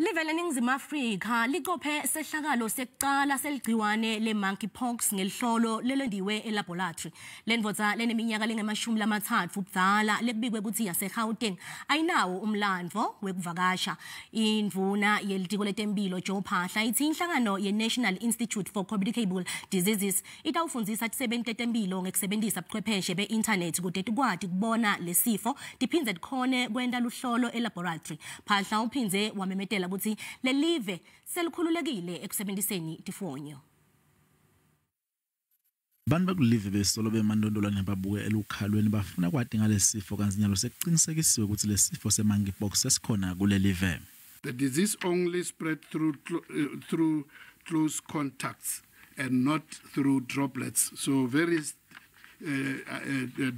Live Ningizimu Africa licophe sehlakalo sekucala seligciwane le-monkeypox ngeluhlolo lolentiwe eLabolatory. Lendvodza leneminyaka lengemashumi lamatsatfu budzala lekubikwe kutsi yase Gauteng ayinawo umlandvo wekuvakasha.Indvuna yelitiko letemphilo Joe Phaahla itsi inhlangano ye-National Institute for Communicable Diseases itawufundzisa tisebenti letemphilo ngekusebentisa buchwepheshe be-internet kute tikwati kubona lesifo tiphindze tikhone kwenta luhlolo eLaboratory. Phaahla uphindze wamemetela kutsi lelive selikhululekile ekusebenziseni tifonyo. Bantu bakulive besolo bemandondolwane babuke elukhalweni bafuna kwati ngalesifo kanzinyalo sekuqinisekisiwe ukuthi lesifo se-monkeypox sesikhona kulelive. The disease only spread through close contacts and not through droplets. So very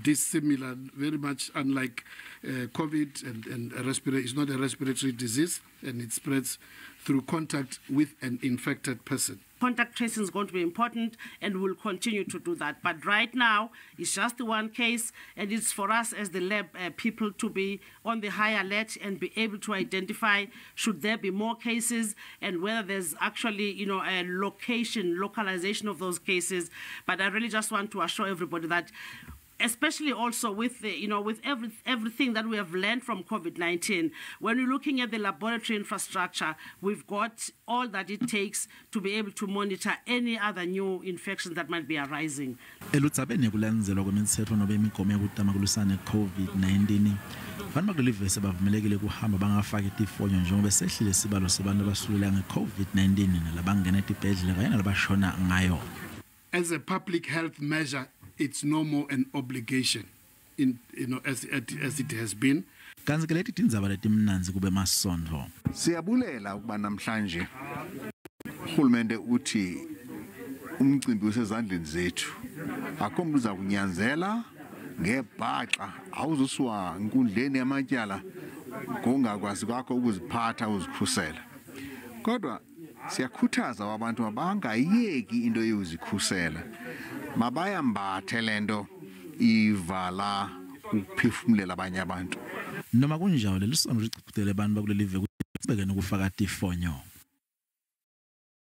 dissimilar, very much unlike COVID and respiratory. It's not a respiratory disease, and it spreads through contact with an infected person. Contact tracing is going to be important, and we'll continue to do that. But right now, it's just one case, and it's for us as the lab people to be on the high alert and be able to identify should there be more cases and whether there's actually, a localization of those cases. But I really just want to assure everybody that, especially also with with everything that we have learned from COVID-19, when we're looking at the laboratory infrastructure, we've got all that it takes to be able to monitor any other new infections that might be arising. Elutsabeni kulandzelo kwemitsetfo nobe imigomo yokutama kulusana COVID-19, vanhu bakulive sebavumelekile kuhamba bangafaki tifonyo njengoba sehlile sibalo sebantu abasulela nge-COVID-19 nalabangena etibhedlela kanye nalabashona ngayo. As a public health measure, it's no more an obligation, as it has been. Kanzi ke leti tindzaba letimnanzi kube masondvo. Siyabulela ukuba namhlanje uhulumende uthi umcimbi usezandleni zethu. Akho umuntu uza kunyanzela ngebhaxa awuzuswa inkundleni yamatyala ngongakwazi kwakho ukuziphatha uzikhusela. Kodwa siyakhuthaza abantu abangayeki into yokuzikhusela. Mabayambathe lento ivala ukuphefumulela abanye abantu. Noma kunjalo lelisonto lichithele abantu bakulelive ukuthi sibeke nokufaka tifonyo.